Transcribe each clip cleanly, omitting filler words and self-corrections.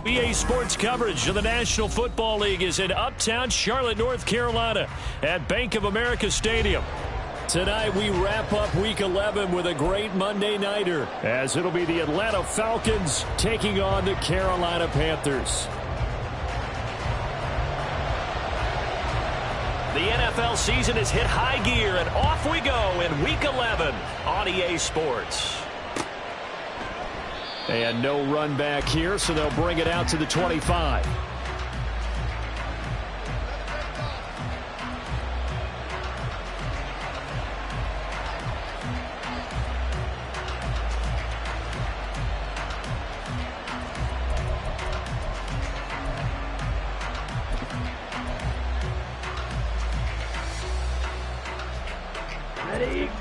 EA Sports coverage of the National Football League is in uptown Charlotte, North Carolina at Bank of America Stadium. Tonight we wrap up Week 11 with a great Monday nighter, as it'll be the Atlanta Falcons taking on the Carolina Panthers. The NFL season has hit high gear, and off we go in Week 11 on EA Sports. And no run back here, so they'll bring it out to the 25.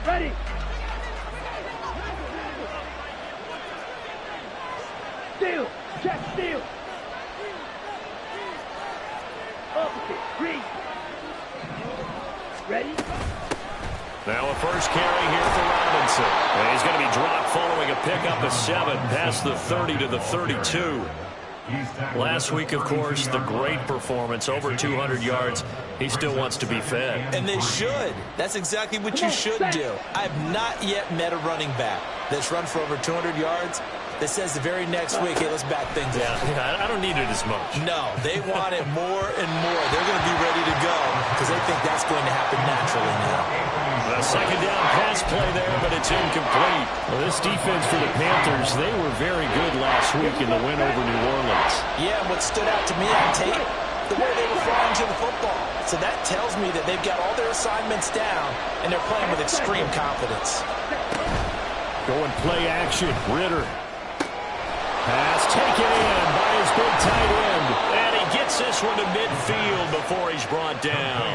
Ready. Steal. Check steal. Opposite. Green. Ready. Now a first carry here for Robinson. And he's going to be dropped following a pickup of 7 past the 30 to the 32. Last week, of course, the great performance, over 200 yards. He still wants to be fed. And they should. That's exactly what you should do. I have not yet met a running back that's run for over 200 yards that says the very next week, hey, let's back things up. Yeah, I don't need it as much. No, they want it more and more. They're going to be ready to go because they think that's going to happen naturally now. A second down pass play there, but it's incomplete. Well, this defense for the Panthers, they were very good last week in the win over New Orleans. Yeah, and what stood out to me on tape, the way they were flying to the football. So that tells me that they've got all their assignments down, and they're playing with extreme confidence. Going play action. Ritter. Pass taken in by his big tight end. And he gets this one to midfield before he's brought down.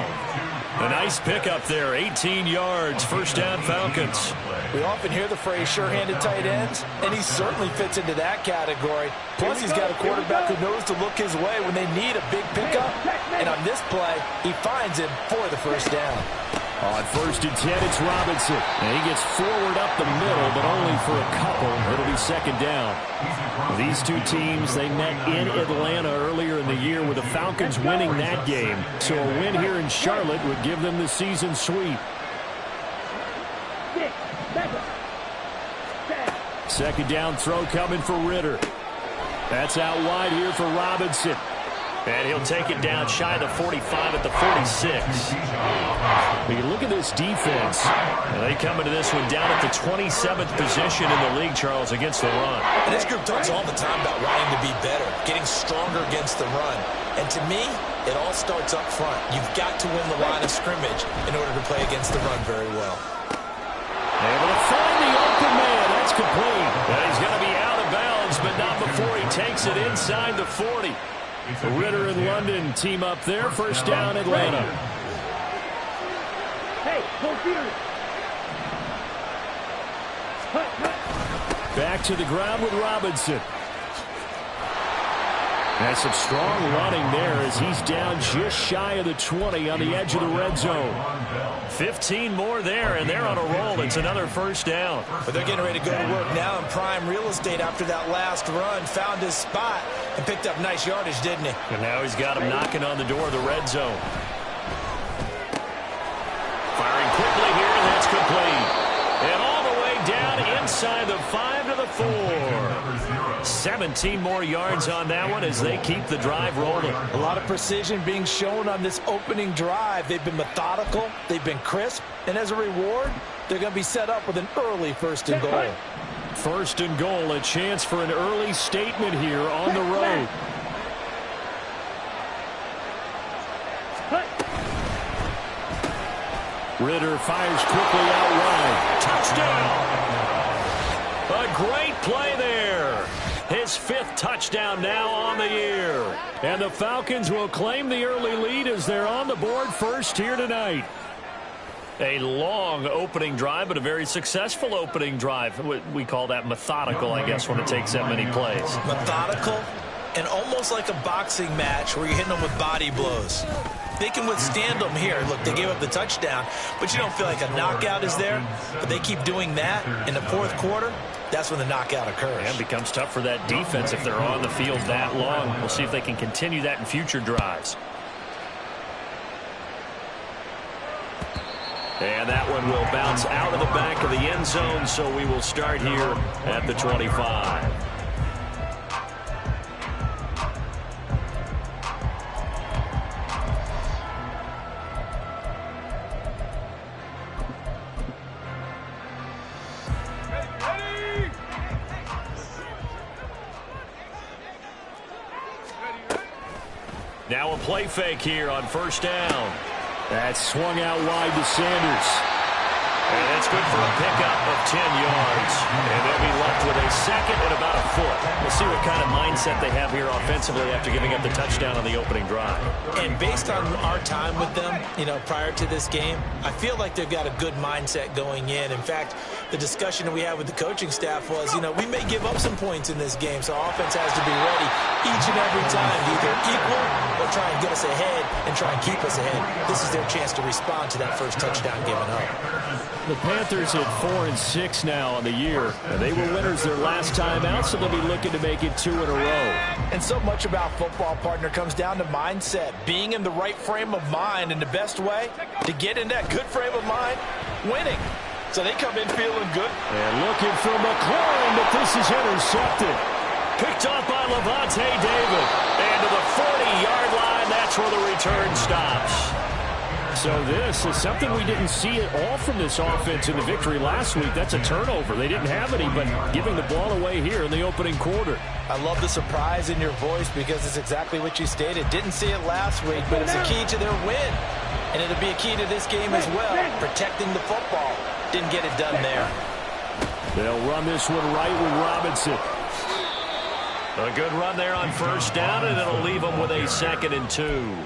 A nice pickup there, 18 yards, first down Falcons. We often hear the phrase sure-handed tight ends, and he certainly fits into that category. Plus, he's got a quarterback who knows to look his way when they need a big pickup. And on this play, he finds him for the first down. On 1st and 10, it's Robinson. And he gets forward up the middle, but only for a couple. It'll be second down. These two teams, they met in Atlanta earlier in the year with the Falcons winning that game. So a win here in Charlotte would give them the season sweep. Second down throw coming for Ritter. That's out wide here for Robinson. And he'll take it down shy of the 45 at the 46. You look at this defense. They come into this one down at the 27th position in the league, Charles, against the run. And this group talks all the time about wanting to be better, getting stronger against the run. And to me, it all starts up front. You've got to win the line of scrimmage in order to play against the run very well. Able to find the open man. That's complete. And he's going to be out of bounds, but not before he takes it inside the 40. Ritter and London team up there. First down, Atlanta. Hey, go field. Back to the ground with Robinson. That's some strong running there as he's down just shy of the 20 on the edge of the red zone. 15 more there, and they're on a roll. It's another first down. But they're getting ready to go to work now in prime real estate after that last run. Found his spot and picked up nice yardage, didn't he? And now he's got him knocking on the door of the red zone. Firing quickly here, and that's complete. And all the way down inside the 5 to the 4. 17 more yards on that one as they keep the drive rolling. A lot of precision being shown on this opening drive. They've been methodical, they've been crisp, and as a reward, they're going to be set up with an early 1st and goal. 1st and goal, a chance for an early statement here on the road. Ritter fires quickly out wide. Touchdown! A great play there. His 5th touchdown now on the year. And the Falcons will claim the early lead as they're on the board first here tonight. A long opening drive, but a very successful opening drive. We call that methodical, I guess, when it takes that many plays. Methodical And almost like a boxing match where you're hitting them with body blows. They can withstand them here. Look, they gave up the touchdown, but you don't feel like a knockout is there. But they keep doing that in the fourth quarter. That's when the knockout occurs. And it becomes tough for that defense if they're on the field that long. We'll see if they can continue that in future drives. And that one will bounce out of the back of the end zone, so we will start here at the 25. Now a play fake here on first down. That's swung out wide to Sanders. And that's good for a pickup of 10 yards. And they'll be left with a second and about a foot. We'll see what kind of mindset they have here offensively after giving up the touchdown on the opening drive. And based on our time with them, prior to this game, I feel like they've got a good mindset going in. In fact, the discussion that we had with the coaching staff was, we may give up some points in this game, so offense has to be ready each and every time to either equal or try and get us ahead and try and keep us ahead. This is their chance to respond to that first touchdown given up. The Panthers at 4-6 now on the year. And they were winners their last time out, so they'll be looking to make it 2 in a row. And so much about football, partner, comes down to mindset, being in the right frame of mind, and the best way to get in that good frame of mind, winning. So they come in feeling good. And looking for McLaurin, but this is intercepted. Picked off by Levante David. And to the 40-yard line, that's where the return stops. So this is something we didn't see at all from this offense in the victory last week. That's a turnover. They didn't have any, but giving the ball away here in the opening quarter. I love the surprise in your voice because it's exactly what you stated. Didn't see it last week, but it's a key to their win. And it'll be a key to this game as well, protecting the football. Didn't get it done there. They'll run this one right with Robinson. A good run there on first down, and it'll leave them with a 2nd and 2.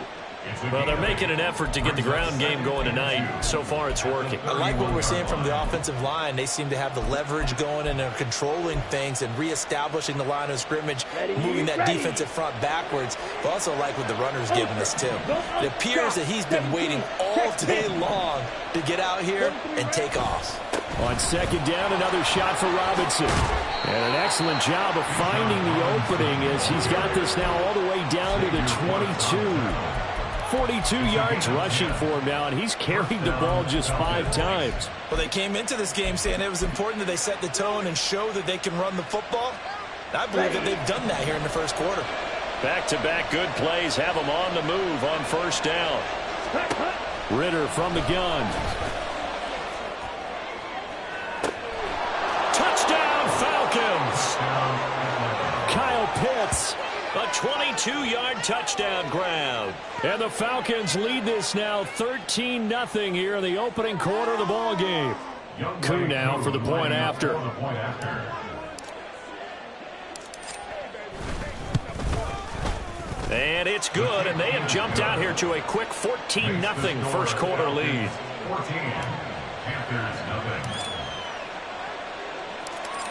Well, they're making an effort to get the ground game going tonight. So far, it's working. I like what we're seeing from the offensive line. They seem to have the leverage going, and they're controlling things and reestablishing the line of scrimmage, moving that defensive front backwards. But also like what the runner's giving us, too. It appears that he's been waiting all day long to get out here and take off. On 2nd down, another shot for Robinson. And an excellent job of finding the opening as he's got this now all the way down to the 22. 42 yards rushing for him now, and he's carried the ball just 5 times. Well, they came into this game saying it was important that they set the tone and show that they can run the football. I believe that they've done that here in the first quarter. Back-to-back good plays have them on the move on first down. Ritter from the gun. Touchdown, Falcons! Kyle Pitts. A 22-yard touchdown grab. And the Falcons lead this now 13-0 here in the opening quarter of the ball game. Koo now for the point after. And it's good, and they have jumped out here to a quick 14-0 first quarter lead.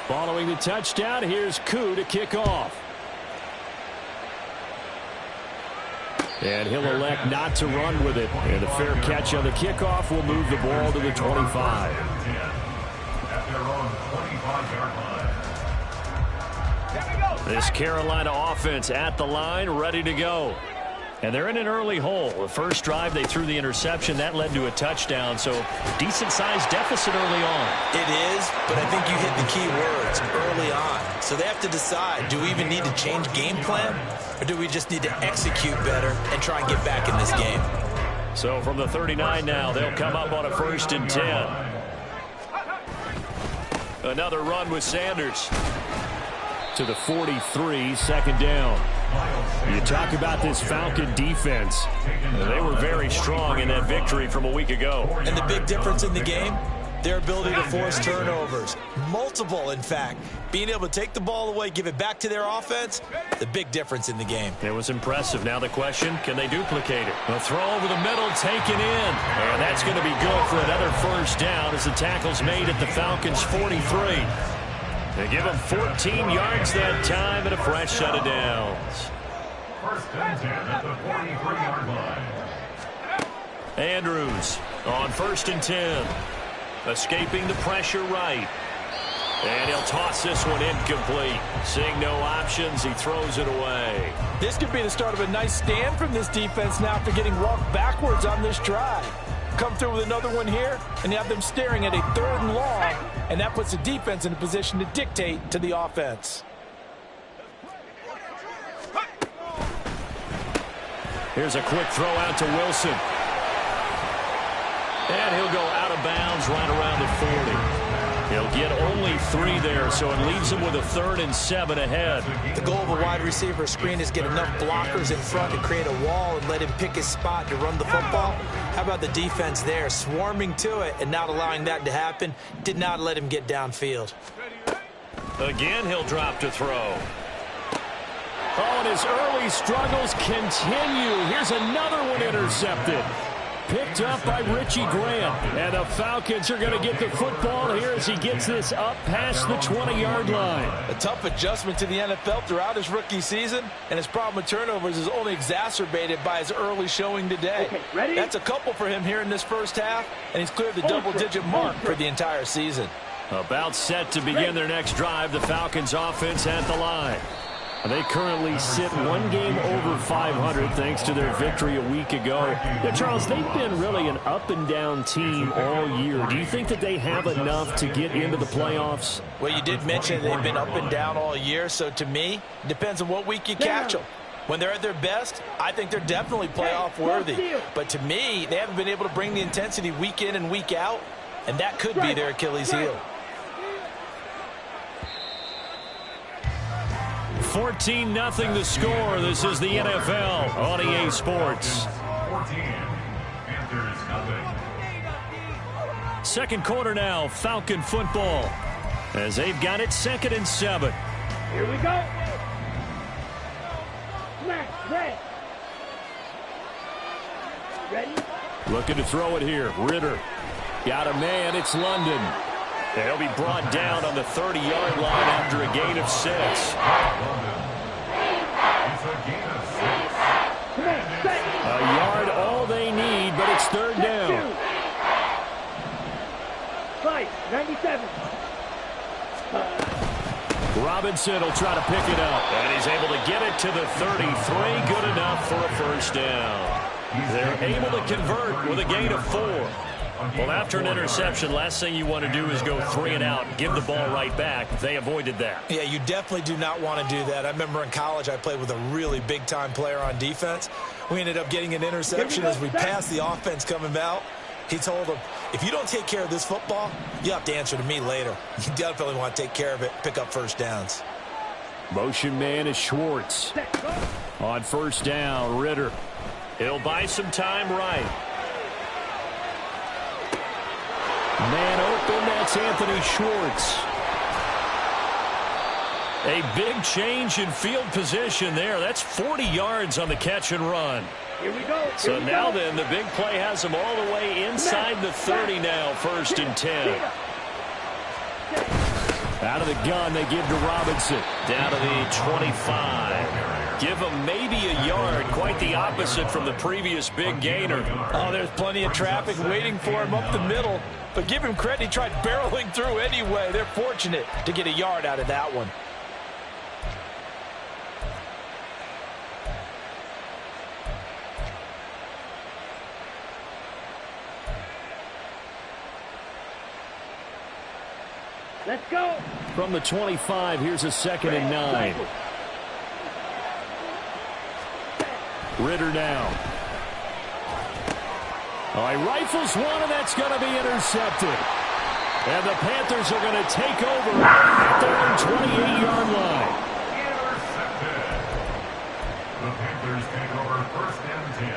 Following the touchdown, here's Koo to kick off. And he'll elect not to run with it. And a fair catch on the kickoff will move the ball to the 25. This Carolina offense at the line, ready to go. And they're in an early hole. The first drive, they threw the interception. That led to a touchdown, so decent-sized deficit early on. It is, but I think you hit the key words, early on. So they have to decide, do we even need to change game plan, or do we just need to execute better and try and get back in this game? So from the 39 now, they'll come up on a 1st and 10. Another run with Sanders. To the 43, 2nd down. You talk about this Falcon defense. They were very strong in that victory from a week ago. And the big difference in the game, their ability to force turnovers. Multiple, in fact. Being able to take the ball away, give it back to their offense, the big difference in the game. It was impressive. Now the question, can they duplicate it? A throw over the middle, taken in. And that's going to be good for another 1st down as the tackle's made at the Falcons' 43. They give them 14 yards that time and a fresh set of downs. First and 10 at the 43-yard line. Andrews on 1st and 10. Escaping the pressure right. And he'll toss this one incomplete. Seeing no options, he throws it away. This could be the start of a nice stand from this defense now after getting walked backwards on this drive. Come through with another one here, and you have them staring at a 3rd and long, and that puts the defense in a position to dictate to the offense. Here's a quick throw out to Wilson. And he'll go out of bounds right around the 40. He'll get only 3 there, so it leaves him with a 3rd and 7 ahead. The goal of a wide receiver screen is get enough blockers in front to create a wall and let him pick his spot to run the football. How about the defense there, swarming to it and not allowing that to happen? Did not let him get downfield. Again, he'll drop to throw. Oh, and his early struggles continue. Here's another one intercepted. Picked up by Richie Grant. And the Falcons are going to get the football here as he gets this up past the 20-yard line. A tough adjustment to the NFL throughout his rookie season, and his problem with turnovers is only exacerbated by his early showing today. Okay, ready? That's a couple for him here in this first half, and he's cleared the double-digit mark for the entire season. About set to begin their next drive, the Falcons offense at the line. They currently sit 1 game over 500 thanks to their victory a week ago. Now, Charles, they've been really an up-and-down team all year. Do you think that they have enough to get into the playoffs? Well, you did mention they've been up and down all year, so to me, it depends on what week you catch them. When they're at their best, I think they're definitely playoff-worthy. But to me, they haven't been able to bring the intensity week in and week out, and that could be their Achilles heel. 14-0 the score. This is the NFL on EA Sports. 14, Panthers nothing. Second quarter now, Falcon football. As they've got it 2nd and 7. Here we go. Smash, red. Ready? Looking to throw it here. Ritter. Got a man. It's London. They'll be brought down on the 30-yard line after a gain of 6. It's a gain of 6. A yard all they need, but it's 3rd down. 97. Robinson will try to pick it up, and he's able to get it to the 33. Good enough for a first down. They're able to convert with a gain of 4. Well, after an interception, last thing you want to do is go 3 and out and give the ball right back. They avoided that. Yeah, you definitely do not want to do that. I remember in college I played with a really big-time player on defense. We ended up getting an interception as we passed the offense coming out. He told him, if you don't take care of this football, you have to answer to me later. You definitely want to take care of it, pick up first downs. Motion man is Schwartz. On first down, Ritter. He'll buy some time right. Man open, that's Anthony Schwartz. A big change in field position there. That's 40 yards on the catch and run. Here we go. So now then, the big play has them all the way inside the 30 now, 1st and 10. Out of the gun, they give to Robinson. Down to the 25. Give him maybe a yard. Quite the opposite from the previous big gainer. Oh, there's plenty of traffic waiting for him up the middle. But give him credit, he tried barreling through anyway. They're fortunate to get a yard out of that one. Let's go. From the 25, here's a 2nd and 9. Ritter now. Oh, he rifles one, and that's going to be intercepted. And the Panthers are going to take over at their own 28-yard line. Intercepted. The Panthers take over 1st and 10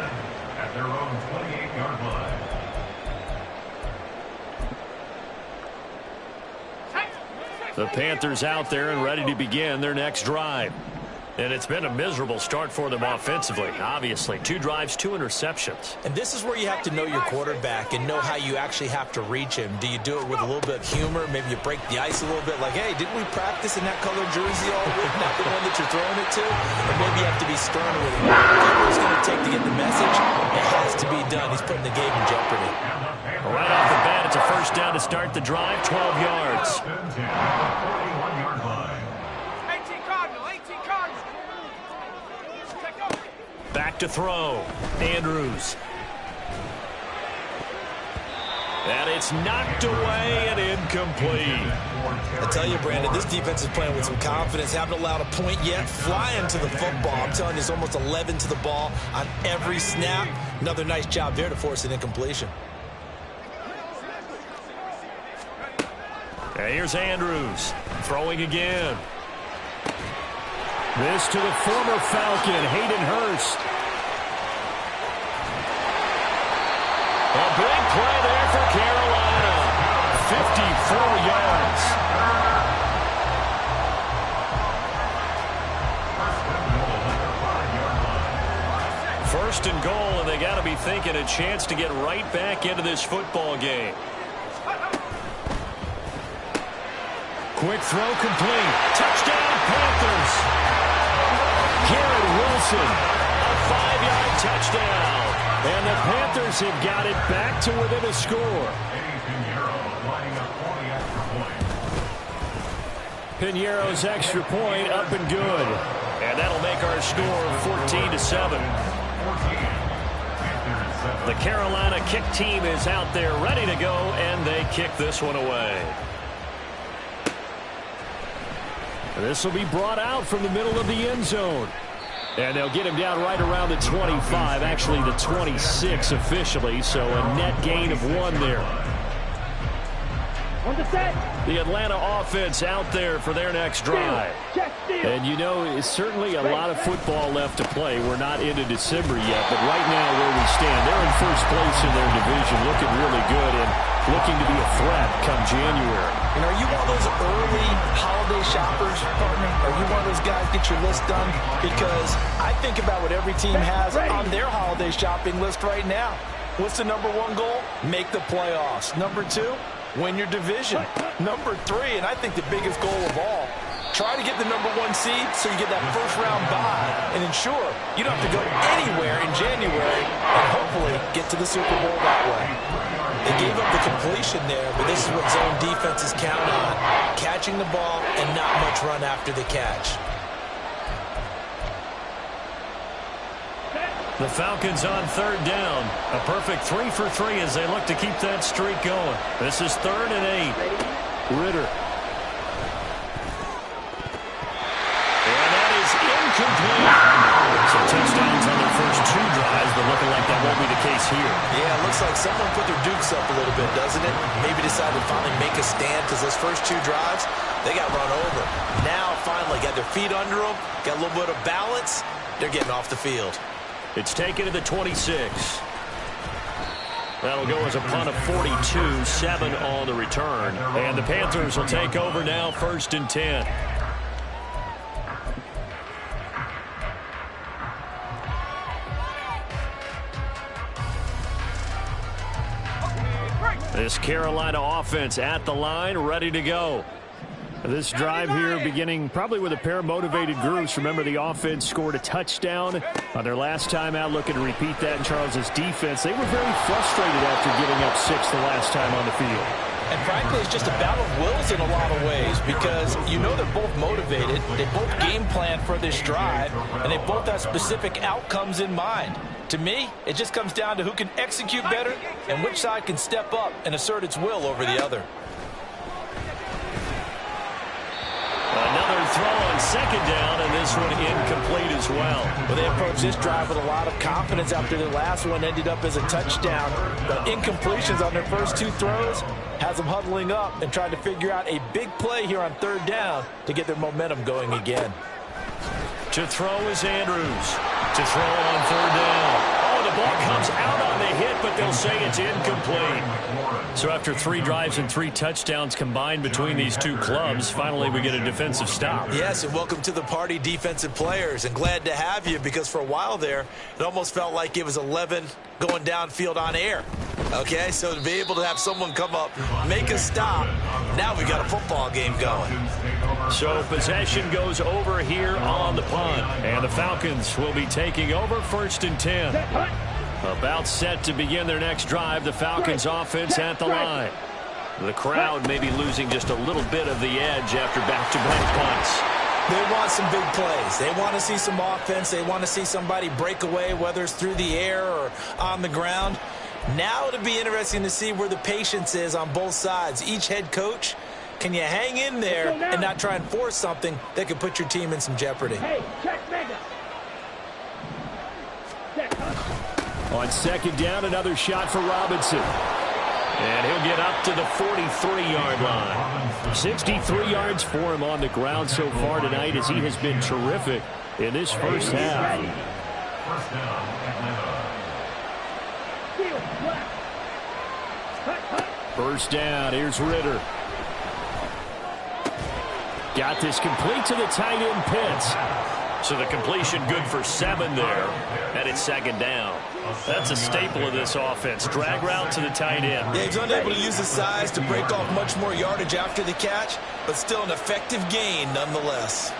at their own 28-yard line. The Panthers out there and ready to begin their next drive. And it's been a miserable start for them offensively, obviously. 2 drives, 2 interceptions. And this is where you have to know your quarterback and know how you actually have to reach him. Do you do it with a little bit of humor? Maybe you break the ice a little bit, like, hey, didn't we practice in that color jersey all week? Not the one that you're throwing it to? Or maybe you have to be stern with him. Whatever it's going to take to get the message, it has to be done. He's putting the game in jeopardy. Right off the bat, it's a first down to start the drive, 12 yards. 41-yard line. Back to throw. Andrews. And it's knocked away and incomplete. I tell you, Brandon, this defense is playing with some confidence. Haven't allowed a point yet. Flying to the football. I'm telling you, it's almost 11 to the ball on every snap. Another nice job there to force an incompletion. And here's Andrews. Throwing again. This to the former Falcon, Hayden Hurst. A big play there for Carolina. 54 yards. First and goal, and they got to be thinking a chance to get right back into this football game. Quick throw complete. Touchdown, Panthers. Garrett Wilson, a 5-yard touchdown. And the Panthers have got it back to within a score. Piñeiro's extra point up and good. And that'll make our score 14-7. The Carolina kick team is out there ready to go, and they kick this one away. This will be brought out from the middle of the end zone. And they'll get him down right around the 25, actually the 26 officially, so a net gain of 1 there. On the set. The Atlanta offense out there for their next drive. And you know, it's certainly a lot of football left to play. We're not into December yet, but right now where we stand, they're in first place in their division, looking really good and looking to be a threat come January. And are you one of those early holiday shoppers, partner? Are you one of those guys get your list done? Because I think about what every team has on their holiday shopping list right now. What's the number 1 goal? Make the playoffs. Number 2, win your division. Number 3, and I think the biggest goal of all, try to get the number 1 seed so you get that first-round bye and ensure you don't have to go anywhere in January and hopefully get to the Super Bowl that way. They gave up the completion there, but this is what zone defenses count on, catching the ball and not much run after the catch. The Falcons on 3rd down. A perfect 3 for 3 as they look to keep that streak going. This is 3rd and 8. Ritter. And that is incomplete. Some touchdowns on their first 2 drives, but looking like that won't be the case here. Yeah, it looks like someone put their dukes up a little bit, doesn't it? Maybe decided to finally make a stand because those first 2 drives, they got run over. Now, finally, got their feet under them, got a little bit of balance. They're getting off the field. It's taken to the 26. That'll go as a punt of 42, 7 on the return. And the Panthers will take over now, 1st and 10. This Carolina offense at the line, ready to go. This drive here beginning probably with a pair of motivated groups. Remember, the offense scored a touchdown on their last time out, looking to repeat that in Charles's defense. They were very frustrated after giving up 6 the last time on the field. And frankly, it's just a battle of wills in a lot of ways because you know they're both motivated. They both game plan for this drive, and they both have specific outcomes in mind. To me, it just comes down to who can execute better and which side can step up and assert its will over the other. Another throw on 2nd down, and this one incomplete as well. Well, they approached this drive with a lot of confidence after their last one ended up as a touchdown. But incompletions on their first 2 throws has them huddling up and trying to figure out a big play here on 3rd down to get their momentum going again. To throw is Andrews. To throw on 3rd down. Oh, the ball comes out on the hit, but they'll say it's incomplete. So after 3 drives and 3 touchdowns combined between these two clubs, finally we get a defensive stop. Yes, and welcome to the party, defensive players, and glad to have you, because for a while there, it almost felt like it was 11 going downfield on air. Okay, so to be able to have someone come up, make a stop, now we got a football game going. So possession goes over here on the punt, and the Falcons will be taking over 1st and 10. About set to begin their next drive, the Falcons offense at the line. The crowd may be losing just a little bit of the edge after back-to-back punts. They want some big plays. They want to see some offense. They want to see somebody break away, whether it's through the air or on the ground. Now it'll be interesting to see where the patience is on both sides. Each head coach, can you hang in there and not try and force something that could put your team in some jeopardy? Hey, check mega. On 2nd down, another shot for Robinson. And he'll get up to the 43-yard line. 63 yards for him on the ground so far tonight, as he has been terrific in this first half. First down, Atlanta. First down, here's Ritter. Got this complete to the tight end, Pitts. So the completion good for 7 there, and it's 2nd down. That's a staple of this offense. Drag route to the tight end. Yeah, he's unable to use his size to break off much more yardage after the catch, but still an effective gain nonetheless.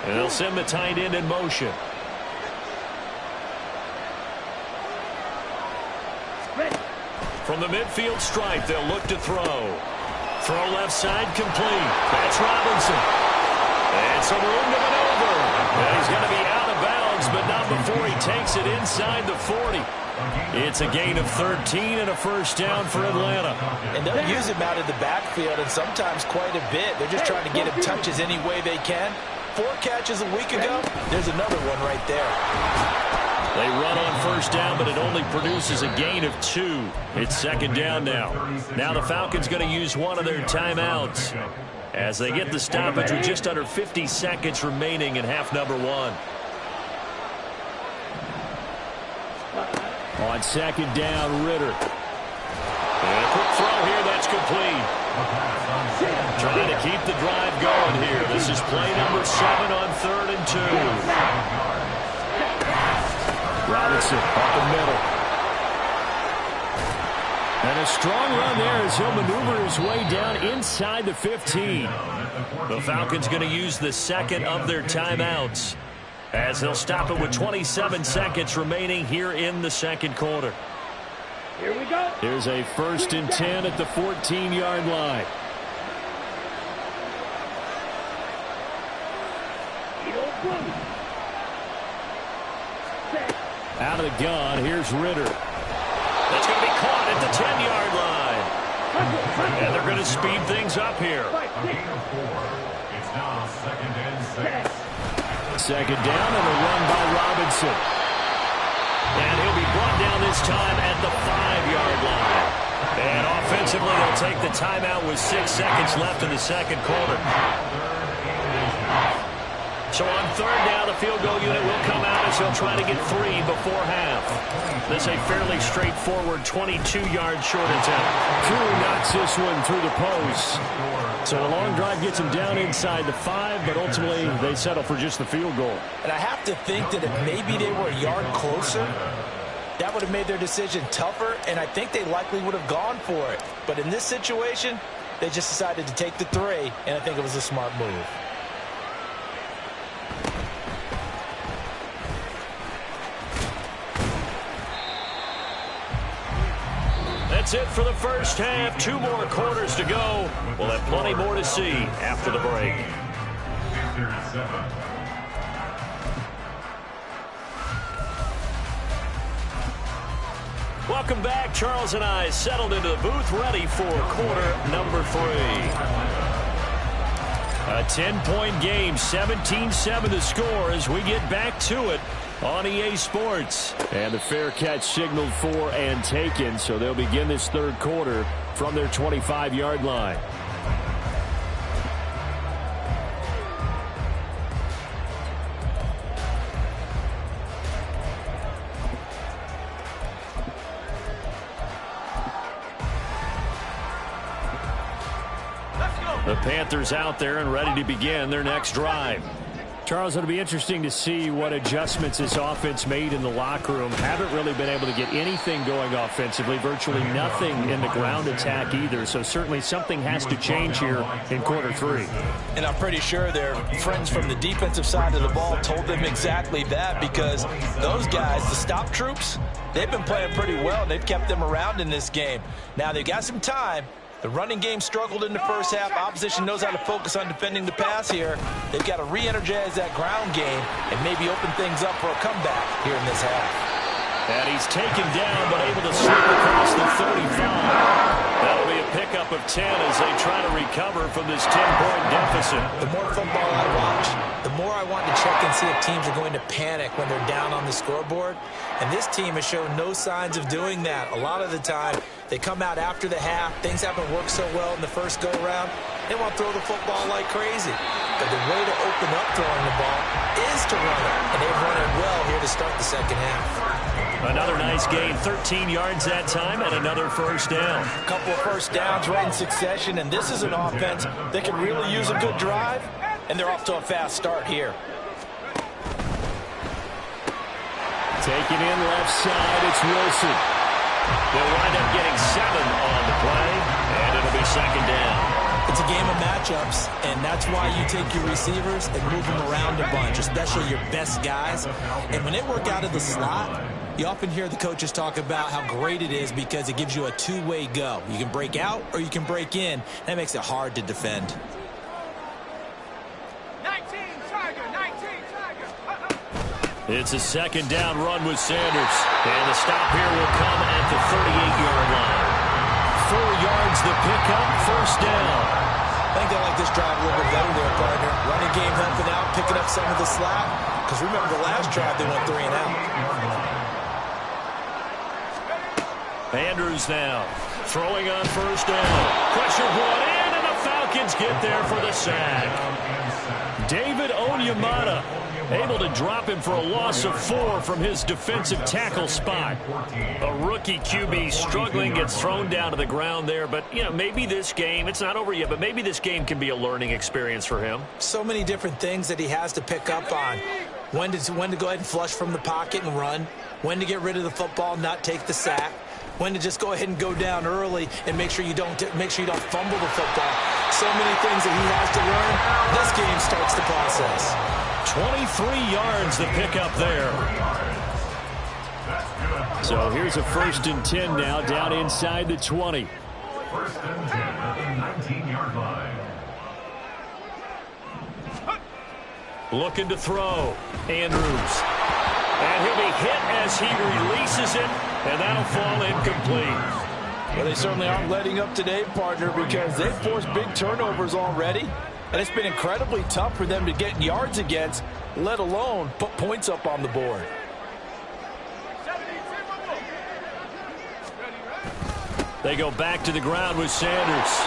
And they'll send the tight end in motion. From the midfield stripe, they'll look to throw. Throw left side complete. That's Robinson. And some room to maneuver. And he's going to be out of bounds, but not before he takes it inside the 40. It's a gain of 13 and a first down for Atlanta. And they'll use him out of the backfield, and sometimes quite a bit. They're just trying to get him touches any way they can. 4 catches a week ago, there's another one right there. They run on first down, but it only produces a gain of 2. It's 2nd down now. Now the Falcons going to use one of their timeouts as they get the stoppage with just under 50 seconds remaining in half number 1. On 2nd down, Ritter. And a quick throw here, that's complete. Trying to keep the drive going here. This is play number 7 on 3rd and 2. Robinson up the middle. And a strong run there as he'll maneuver his way down inside the 15. The Falcons going to use the 2nd of their timeouts as they'll stop it with 27 seconds remaining here in the 2nd quarter. Here we go. Here's a 1st and 10 at the 14-yard line. Out of the gun, here's Ritter. That's going to be caught at the 10-yard line. And they're going to speed things up here. It's now 2nd and 6. 2nd down and a run by Robinson. And he'll be brought down this time at the 5-yard line. And offensively, they'll take the timeout with 6 seconds left in the 2nd quarter. So on 3rd down, the field goal unit will come out as they'll try to get 3 before half. This is a fairly straightforward 22-yard short attempt. Drew knocks this one through the post. So the long drive gets them down inside the 5, but ultimately they settle for just the field goal. And I have to think that if maybe they were a yard closer, that would have made their decision tougher, and I think they likely would have gone for it. But in this situation, they just decided to take the 3, and I think it was a smart move. That's it for the first half. 2 more quarters to go. We'll have plenty more to see after the break. Welcome back. Charles and I settled into the booth, ready for quarter number 3. A 10-point game, 17-7 the score as we get back to it on EA Sports. And the fair catch signaled for and taken, so they'll begin this 3rd quarter from their 25-yard line. The Panthers out there and ready to begin their next drive. Charles, it'll be interesting to see what adjustments this offense made in the locker room. Haven't really been able to get anything going offensively, virtually nothing in the ground attack either. So certainly something has to change here in quarter three. And I'm pretty sure their friends from the defensive side of the ball told them exactly that, because those guys, the stop troops, they've been playing pretty well. They've kept them around in this game. Now they've got some time. The running game struggled in the first half. Opposition knows how to focus on defending the pass here. They've got to re-energize that ground game and maybe open things up for a comeback here in this half. And he's taken down, but able to slip across the 35. That'll be a pickup of 10 as they try to recover from this 10-point deficit. The more football I watch, the more I want to check and see if teams are going to panic when they're down on the scoreboard. And this team has shown no signs of doing that. A lot of the time, they come out after the half. Things haven't worked so well in the first go-around. They want to throw the football like crazy. But the way to open up throwing the ball is to run it. And they've run it well here to start the second half. Another nice gain, 13 yards that time, and another first down. A couple of first downs right in succession, and this is an offense that can really use a good drive, and they're off to a fast start here. Taking in left side, it's Wilson. They'll wind up getting 7 on the play, and it'll be second down. It's a game of matchups, and that's why you take your receivers and move them around a bunch, especially your best guys. And when they work out of the slot, you often hear the coaches talk about how great it is because it gives you a two-way go. You can break out or you can break in. That makes it hard to defend. 19, Tiger, 19, Tiger. It's a second down run with Sanders. And the stop here will come at the 38-yard line. 4 yards the pickup, first down. I think they like this drive a little bit better there, partner. Running game helping out, picking up some of the slack. Because remember the last drive, they went 3 and out. Andrews now throwing on first down. Pressure brought in, and the Falcons get there for the sack. David Onyemata able to drop him for a loss of 4 from his defensive tackle spot. A rookie QB struggling, gets thrown down to the ground there. But, you know, maybe this game, it's not over yet, but maybe this game can be a learning experience for him. So many different things that he has to pick up on. When to go ahead and flush from the pocket and run. When to get rid of the football, not take the sack. When to just go ahead and go down early and make sure you don't fumble the football. So many things that he has to learn. This game starts the process. 23 yards the pickup there. So here's a 1st and 10 now, down inside the 20. 1st and 10 at the 19-yard line. Looking to throw. Andrews. And he'll be hit as he releases it, and that'll fall incomplete. Well, they certainly aren't letting up today, partner, because they've forced big turnovers already. And it's been incredibly tough for them to get yards against, let alone put points up on the board. They go back to the ground with Sanders.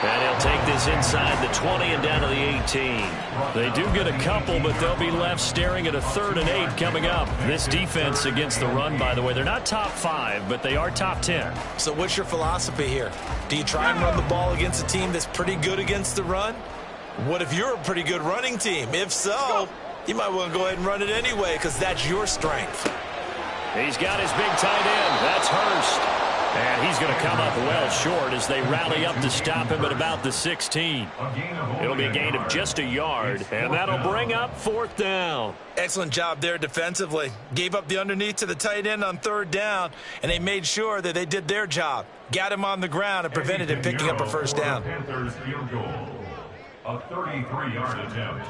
And he'll take this inside the 20 and down to the 18. They do get a couple, but they'll be left staring at a 3rd and 8 coming up. This defense against the run, by the way, they're not top 5, but they are top 10. So what's your philosophy here? Do you try and run the ball against a team that's pretty good against the run? What if you're a pretty good running team? If so, you might want to go ahead and run it anyway because that's your strength. He's got his big tight end. That's Hurst. And he's going to come up well short as they rally up to stop him at about the 16. It'll be a gain of just a yard, and that'll bring up 4th down. Excellent job there defensively. Gave up the underneath to the tight end on 3rd down, and they made sure that they did their job. Got him on the ground and prevented him picking up a first down. Panthers field goal. A 33-yard attempt.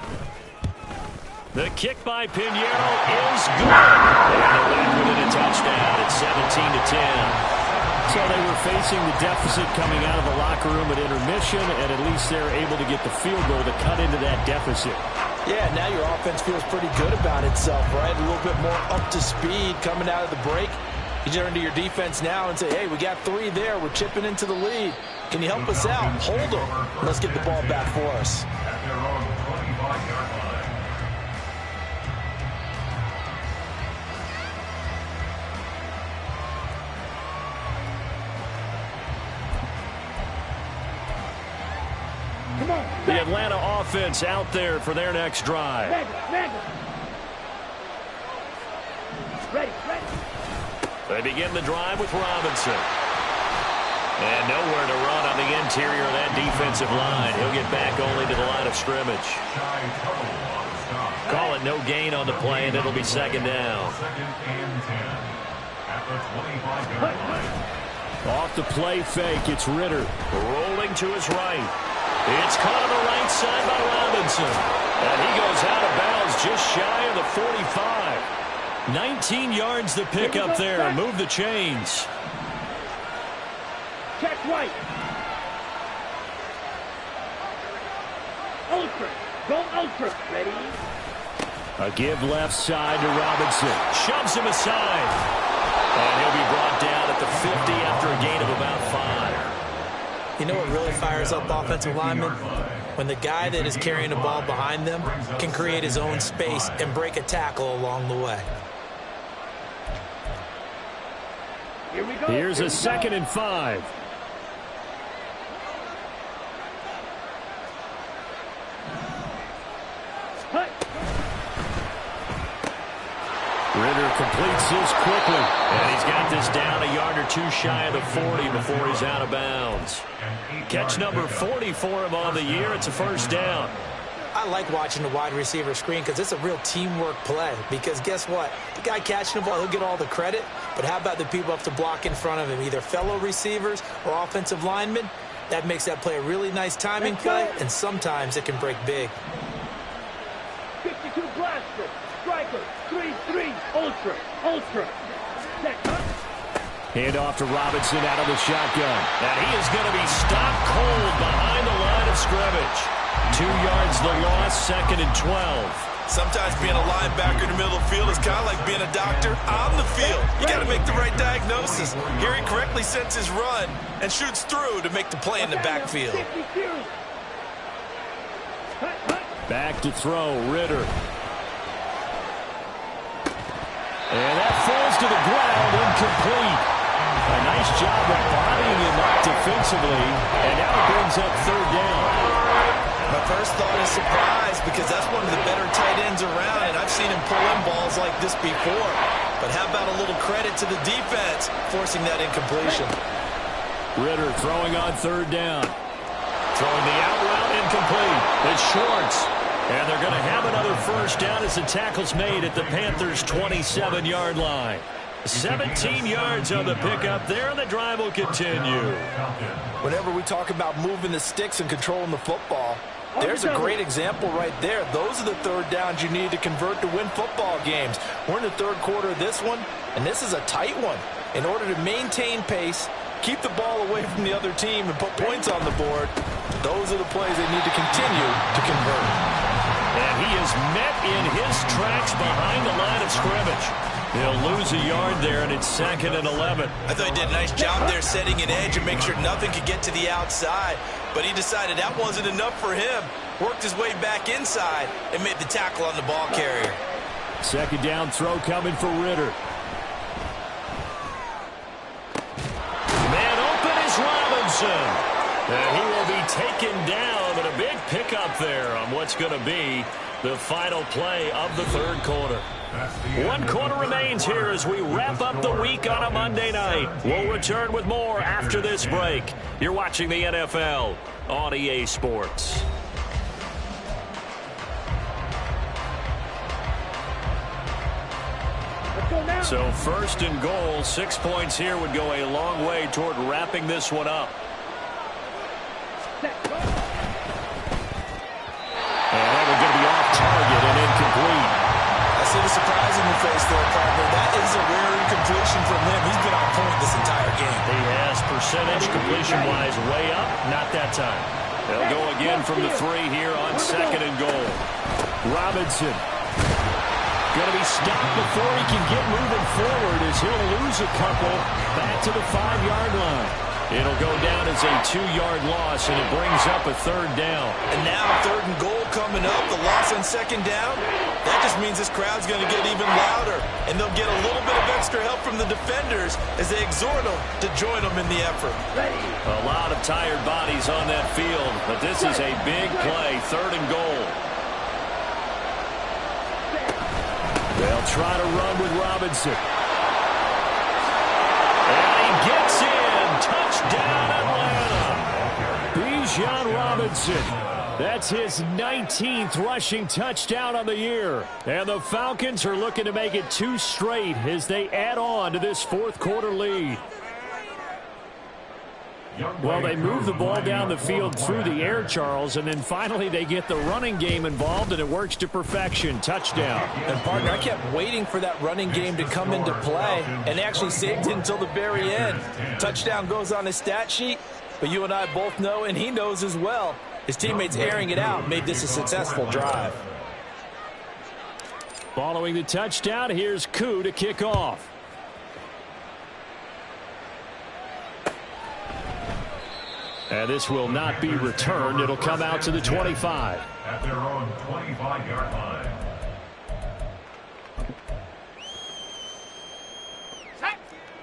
The kick by Pinheiro is good. And they're back within a touchdown at 17-10. So they were facing the deficit coming out of the locker room at intermission, and at least they're able to get the field goal to cut into that deficit. Yeah, now your offense feels pretty good about itself, right? A little bit more up to speed coming out of the break. You turn to your defense now and say, hey, we got 3 there. We're chipping into the lead. Can you help us out? Hold them. Let's get the ball back for us. At their own 25-yard line. The Atlanta offense out there for their next drive. They begin the drive with Robinson. And nowhere to run on the interior of that defensive line. He'll get back only to the line of scrimmage. Call it no gain on the play, and it'll be second down. Second and 10 at the 25-yard line. Off the play fake, it's Ritter. Rolling to his right. It's caught on the right side by Robinson. And he goes out of bounds just shy of the 45. 19 yards to pick up there. Move the chains. Check right. Ultra. Go ultra. Ready? A give left side to Robinson. Shoves him aside. And he'll be brought down at the 50 after a gain of about 5. You know what really fires up offensive linemen? When the guy that is carrying the ball behind them can create his own space and break a tackle along the way. Here we go. Here's a 2nd and 5. Ritter completes this quickly. And he's got this down a yard or two shy of the 40 before he's out of bounds. Catch number 40 for him on the year. It's a first down. I like watching the wide receiver screen because it's a real teamwork play. Because guess what? The guy catching the ball, he'll get all the credit. But how about the people up to block in front of him, either fellow receivers or offensive linemen? That makes that play a really nice timing play, and sometimes it can break big. 52 blaster. Striker. 3-3. Ultra. Check. Hand off to Robinson out of the shotgun. And he is going to be stopped cold behind the line of scrimmage. 2 yards the loss, 2nd and 12. Sometimes being a linebacker in the middle of the field is kind of like being a doctor on the field. You got to make the right diagnosis. Here he correctly sets his run and shoots through to make the play in the backfield. Back to throw, Ritter. And that falls to the ground, incomplete. A nice job of bodying him up defensively, and now it brings up 3rd down. My first thought is surprise, because that's one of the better tight ends around, and I've seen him pull in balls like this before. But how about a little credit to the defense forcing that incompletion? Ritter throwing on 3rd down. Throwing the out route, incomplete. It's Schwartz. And they're going to have another first down as the tackle's made at the Panthers' 27-yard line. 17 yards on the pickup there, and the drive will continue. Whenever we talk about moving the sticks and controlling the football, there's a great example right there. Those are the 3rd downs you need to convert to win football games. We're in the 3rd quarter of this one, and this is a tight one. In order to maintain pace, keep the ball away from the other team, and put points on the board, those are the plays they need to continue to convert. And he is met in his tracks behind the line of scrimmage. He'll lose a yard there, and it's 2nd and 11. I thought he did a nice job there setting an edge and make sure nothing could get to the outside. But he decided that wasn't enough for him. Worked his way back inside and made the tackle on the ball carrier. 2nd down throw coming for Ritter. Man open is Robinson. And he will be taken down, but a big pickup there on what's going to be the final play of the 3rd quarter. 1 quarter remains here as we wrap up the week on a Monday night. We'll return with more after this break. You're watching the NFL on EA Sports. So 1st and goal, 6 points here would go a long way toward wrapping this one up. And that was going to be off target and incomplete. I see the surprise in your face there, partner. That is a rare incompletion from him. He's been on point this entire game. He has percentage completion-wise way up. Not that time. They'll go again from the 3 here on 2nd and goal. Robinson going to be stopped before he can get moving forward as he'll lose a couple back to the 5-yard line. It'll go down as a 2-yard loss, and it brings up a 3rd down. And now 3rd and goal coming up, the loss on 2nd down. That just means this crowd's going to get even louder, and they'll get a little bit of extra help from the defenders as they exhort them to join them in the effort. A lot of tired bodies on that field, but this is a big play, 3rd and goal. They'll try to run with Robinson. And he gets in. Touchdown, Atlanta. Bijan Robinson. That's his 19th rushing touchdown on the year. And the Falcons are looking to make it 2 straight as they add on to this 4th quarter lead. Well, they move the ball down the field through the air, Charles, and then finally they get the running game involved, and it works to perfection. Touchdown. And, partner, I kept waiting for that running game to come into play, and they actually saved it until the very end. Touchdown goes on his stat sheet, but you and I both know, and he knows as well, his teammates airing it out made this a successful drive. Following the touchdown, here's Koo to kick off. And this will not be returned. It'll come out to the 25. At their own 25-yard line.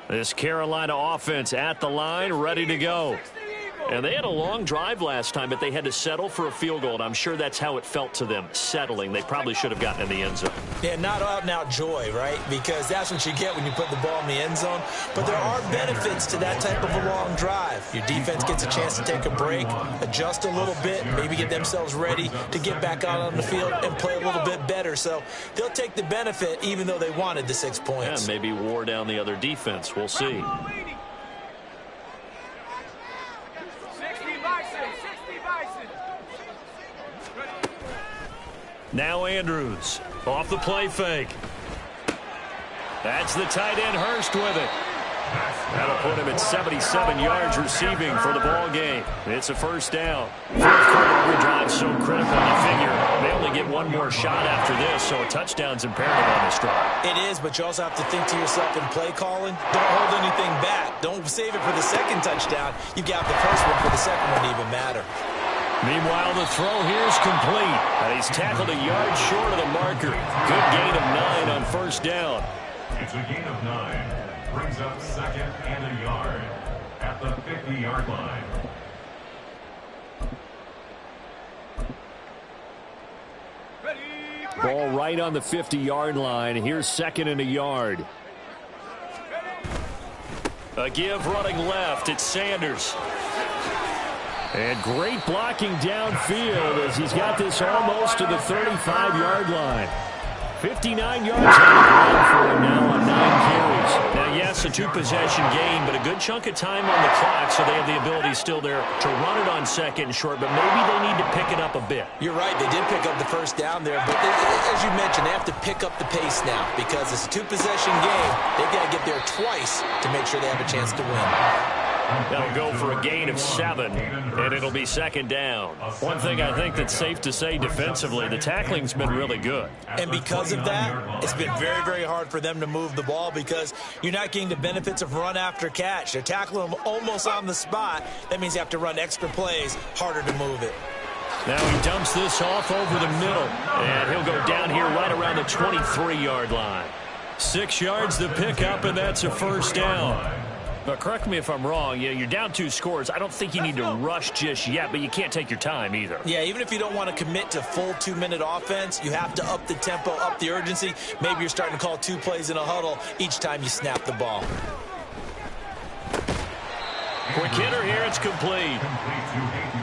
This Carolina offense at the line, ready to go. And they had a long drive last time, but they had to settle for a field goal. And I'm sure that's how it felt to them, settling. They probably should have gotten in the end zone. Yeah, not out-and-out joy, right? Because that's what you get when you put the ball in the end zone. But there are benefits to that type of a long drive. Your defense gets a chance to take a break, adjust a little bit, maybe get themselves ready to get back out on the field and play a little bit better. So they'll take the benefit even though they wanted the 6 points. Yeah, maybe wore down the other defense. We'll see. Now Andrews off the play fake. That's the tight end Hurst with it. That'll put him at 77 yards receiving for the ball game. It's a 1st down. 4th quarter every drive so critical. You figure they only get one more shot after this, so a touchdown's imperative on this drive. It is, but you also have to think to yourself in play calling. Don't hold anything back. Don't save it for the 2nd touchdown. You got the 1st one for the 2nd one to even matter. Meanwhile, the throw here is complete. And he's tackled a yard short of the marker. Good gain of 9 on 1st down. It's a gain of 9. Brings up 2nd and a yard at the 50-yard line. Ball right on the 50-yard line. Here's 2nd and a yard. A give running left. It's Sanders. And great blocking downfield as he's got this almost to the 35-yard line. 59 yards on the ground for him now on 9 carries. Now, yes, a 2-possession game, but a good chunk of time on the clock, so they have the ability still there to run it on 2nd and short, but maybe they need to pick it up a bit. You're right. They did pick up the 1st down there, but as you mentioned, they have to pick up the pace now because it's a 2-possession game. They've got to get there twice to make sure they have a chance to win. They'll go for a gain of 7, and it'll be 2nd down. One thing I think that's safe to say defensively, the tackling's been really good. And because of that, it's been very, very hard for them to move the ball because you're not getting the benefits of run after catch. They're tackling them almost on the spot. That means you have to run extra plays, harder to move it. Now he dumps this off over the middle, and he'll go down here right around the 23-yard line. 6 yards to pick up, and that's a 1st down. But correct me if I'm wrong, you're down 2 scores. I don't think you need to rush just yet, but you can't take your time either. Yeah, even if you don't want to commit to full 2-minute offense, you have to up the tempo, up the urgency. Maybe you're starting to call 2 plays in a huddle each time you snap the ball. Quick hitter here, it's complete.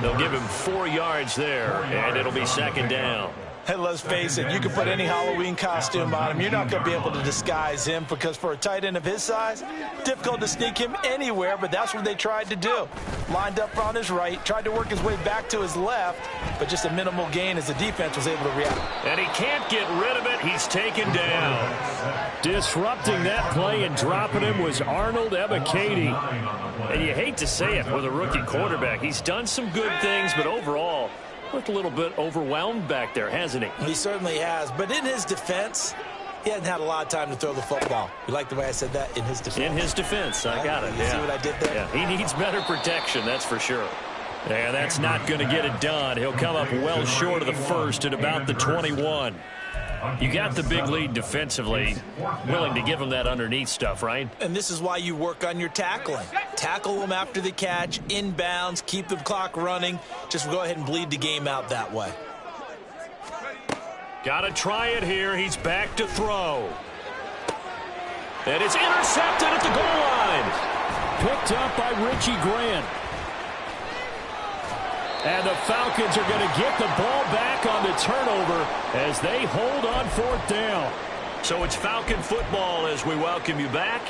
They'll give him 4 yards there, and it'll be 2nd down. Hey, let's face it, you can put any Halloween costume on him. You're not going to be able to disguise him because for a tight end of his size, difficult to sneak him anywhere, but that's what they tried to do. Lined up on his right, tried to work his way back to his left, but just a minimal gain as the defense was able to react. And he can't get rid of it. He's taken down. Disrupting that play and dropping him was Arnold Ebiketie. And you hate to say it with a rookie quarterback. He's done some good things, but overall, looked a little bit overwhelmed back there, hasn't he? He certainly has. But in his defense, he hasn't had a lot of time to throw the football. You like the way I said that? In his defense. In his defense, I got it. You see what I did there? Yeah, he needs better protection, that's for sure. And that's not going to get it done. He'll come up well short of the first at about the 21. You got the big lead defensively, willing to give him that underneath stuff, right? And this is why you work on your tackling. Tackle them after the catch, inbounds, keep the clock running. Just go ahead and bleed the game out that way. Got to try it here. He's back to throw. And it's intercepted at the goal line. Picked up by Richie Grant. And the Falcons are going to get the ball back on the turnover as they hold on fourth down. So it's Falcon football as we welcome you back.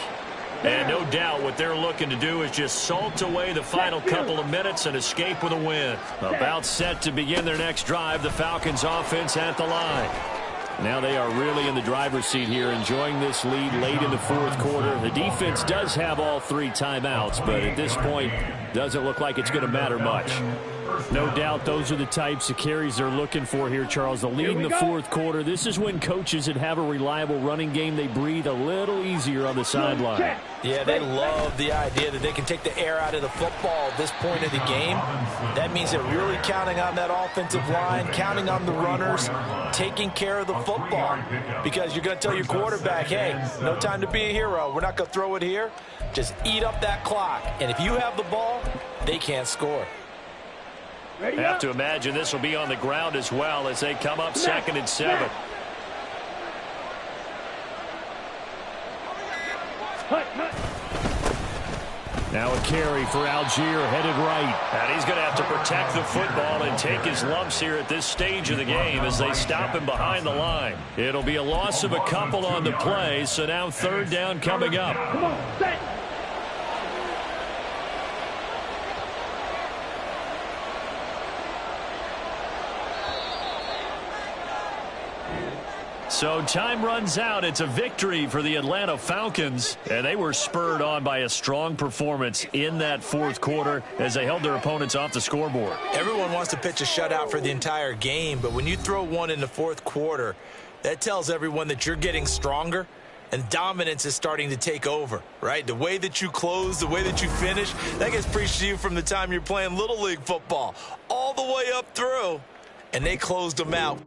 And no doubt what they're looking to do is just salt away the final couple of minutes and escape with a win. About set to begin their next drive, the Falcons offense at the line. Now they are really in the driver's seat here, enjoying this lead late in the fourth quarter. The defense does have all 3 timeouts, but at this point, doesn't look like it's going to matter much. No doubt those are the types of carries they're looking for here, Charles. The lead in the fourth quarter. This is when coaches that have a reliable running game, they breathe a little easier on the sideline. Yeah, they love the idea that they can take the air out of the football at this point of the game. That means they're really counting on that offensive line, counting on the runners, taking care of the football. Because you're going to tell your quarterback, hey, no time to be a hero. We're not going to throw it here. Just eat up that clock. And if you have the ball, they can't score. I have to imagine this will be on the ground as well as they come up 2nd and 7. Now a carry for Algier, headed right. And he's going to have to protect the football and take his lumps here at this stage of the game as they stop him behind the line. It'll be a loss of a couple on the play, so now 3rd down coming up. Come on, set. So time runs out. It's a victory for the Atlanta Falcons, and they were spurred on by a strong performance in that fourth quarter as they held their opponents off the scoreboard. Everyone wants to pitch a shutout for the entire game, but when you throw one in the fourth quarter, that tells everyone that you're getting stronger and dominance is starting to take over, right? The way that you close, the way that you finish, that gets preached to you from the time you're playing Little League football all the way up through, and they closed them out